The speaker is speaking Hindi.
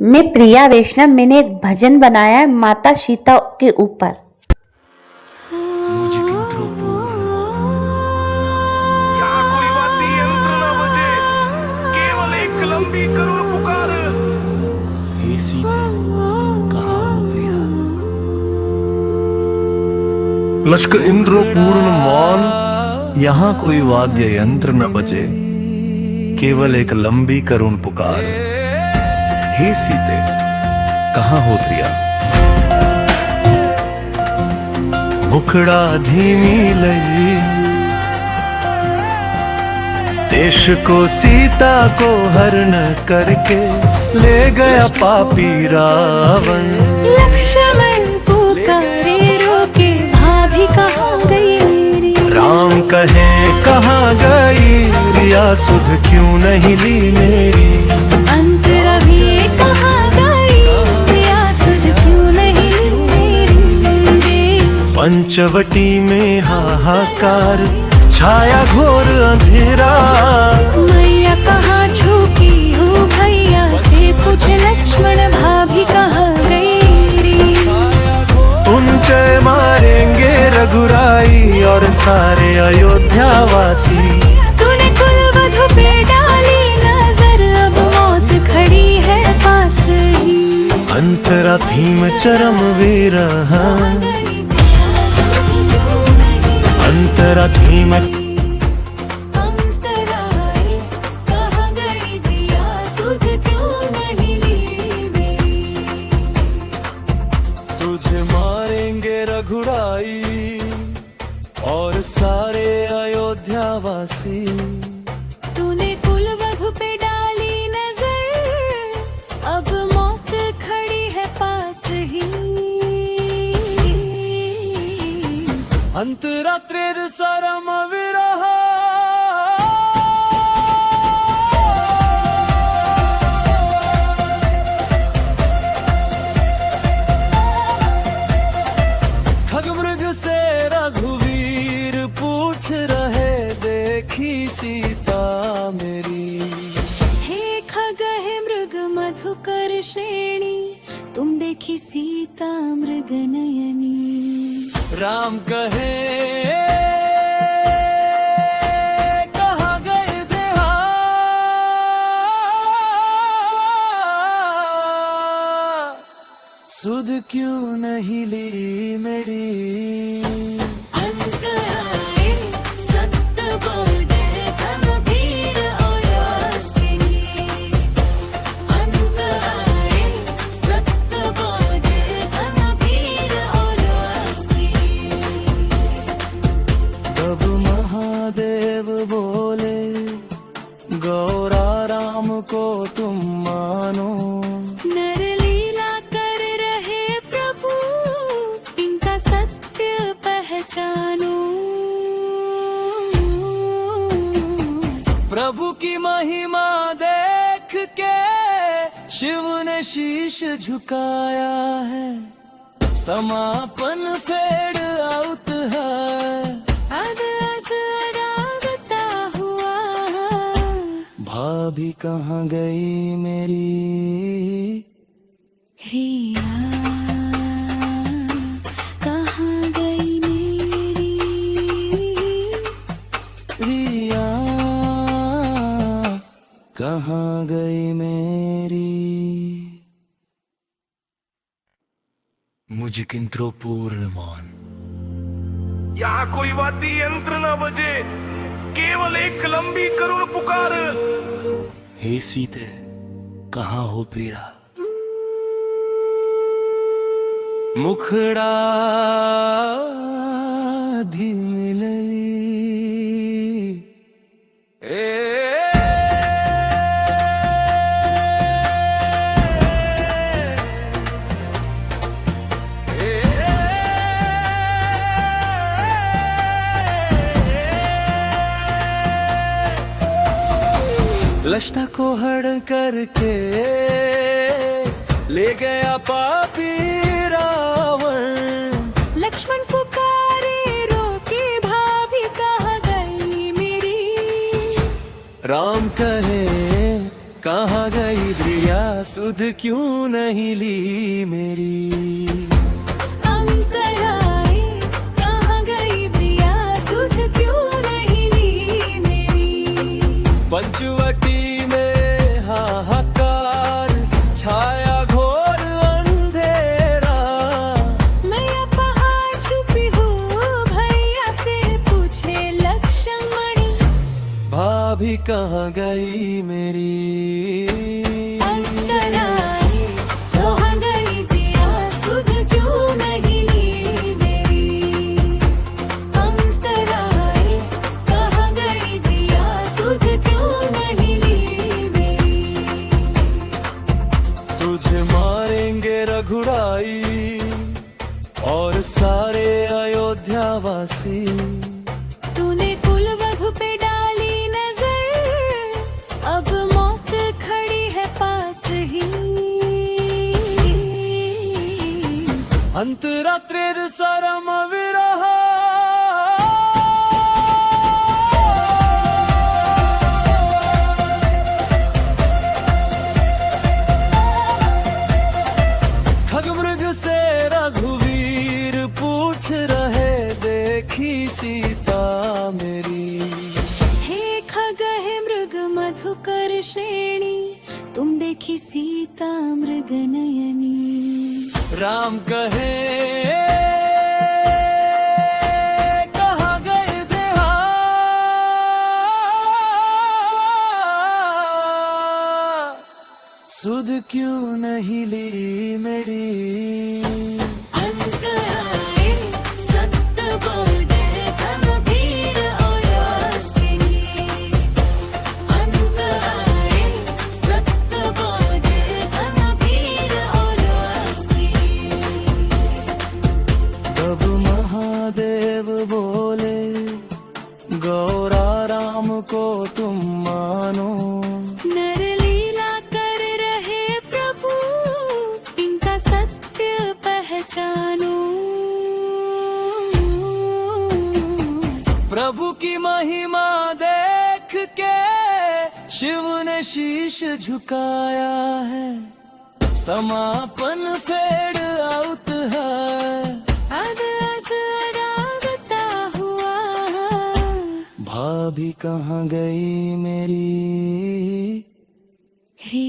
मैं प्रिया वैष्णव। मैंने एक भजन बनाया है माता सीता के ऊपर। मुझे किंतु पूर्ण यहाँ कोई वाद्य यंत्र न बजे, केवल एक लंबी करुण पुकार। हे सीते कहाँ हो प्रिया। लश्कर इंद्र पूर्ण मान, यहाँ कोई वाद्य यंत्र न बजे, केवल एक लंबी करुण पुकार। हे सीते कहाँ हो प्रिया। मुखड़ा धीमी लई, देश को सीता को हरण करके ले गया पापी रावण। लक्ष्मण पुकारे रोके, भाभी कहाँ गई मेरी। राम कहे कहाँ गई रिया, सुध क्यों नहीं ली मेरी। अंतरा भी कहाँ गई, प्रिया सुध क्यों नहीं ली मेरी। पंचवटी में हाहाकार, छाया घोर अंधेरा। मैया कहाँ छुपी हूँ भैया से पूछ, लक्ष्मण भाभी कहाँ गई री। उनसे मारेंगे रघुराई और सारे अयोध्या वासी। तूने कुलवधु पे डाली नजर, अब मौत खड़ी है पास ही। अंतरा थीम चरम विरह, अंतरा थीम तुझे मारेंगे रघुराई और सारे अयोध्या वासी। तूने कुलवधु पे डाली नजर, अब मौत खड़ी है पास ही। अंतरात्रिर सरम विरह, खगमृग से रघुवीर पूछ रहे, देखी सीता मेरी। हे खगह मृग मधुकर श्रेणी, तुम देखी सीता मृग नयनी। राम कहे कहाँ गए थे सुध क्यों नहीं ली मेरी। अंतराये सत्य बोले धर्मवीर ओयास्तिनी। अंतराये सत्य बोले धर्मवीर ओयास्तिनी। तब महादेव बोले, गौरा राम को तुम मानो। नर लीला कर रहे प्रभु, इनका सत्य पहचानो। प्रभु की महिमा देख के शिव ने शीश झुकाया है। समापन फेड आउट है, अब असरावता हुआ। भाभी कहाँ गई मेरी। रिया कहाँ गई मेरी। रिया कहाँ गई मेरी। मुझे किंतु पूर्ण मान। यहाँ कोई वाद्य यंत्र न बजे, केवल एक लंबी करुण पुकार। हे सीते कहाँ हो प्रिया। मुखड़ा धीमी लई, लश्ता को हरण करके ले गया पापी रावण। लक्ष्मण पुकारे रोके, भाभी कहाँ गई मेरी। राम कहे कहाँ गई प्रिया। सुध क्यों नहीं ली मेरी। अंतराए कहाँ गई प्रिया सुध क्यों नहीं ली मेरी। पंचवटी में हाहाकार छाया घोर अंधेरा। मैं पहाड़ छुपी हूँ भैया से पूछे लक्ष्मणी। भाभी कहाँ गई मेरी। अंतराए कहाँ गई प्रिया सुध क्यों नहीं ली मेरी। अंतराए कहाँ गई प्रिया सुध क्यों नहीं ली मेरी। तुझे मारेंगे रघुराई और सारे अयोध्यावासी। तूने कुलवधु पे डाली नजर अब मौत खड़ी है पास ही। अंतरात्रिर सरम विरह। खगमृग से रघुवीर पूछ रहे देखी सीता मेरी। हे खग हे मृग मधुकर श्रेणी तुम देखी सीता मृग नयनी। राम कहे कहाँ गए थे सुध क्यों नहीं ली मेरी। अंतराए सत्य बोले धर्मवीर और यास्मिनी। अंतराए सत्य बोले धर्मवीर और यास्मिनी। तब महादेव बोले गौरा राम को तुम मानो। नर लीला कर रहे प्रभु इनका सत्य पहचानो। प्रभु की महिमा देख के शिव ने शीश झुकाया है। समापन फेड आउट है। अब असरावता हुआ भाभी कहाँ गई मेरी। री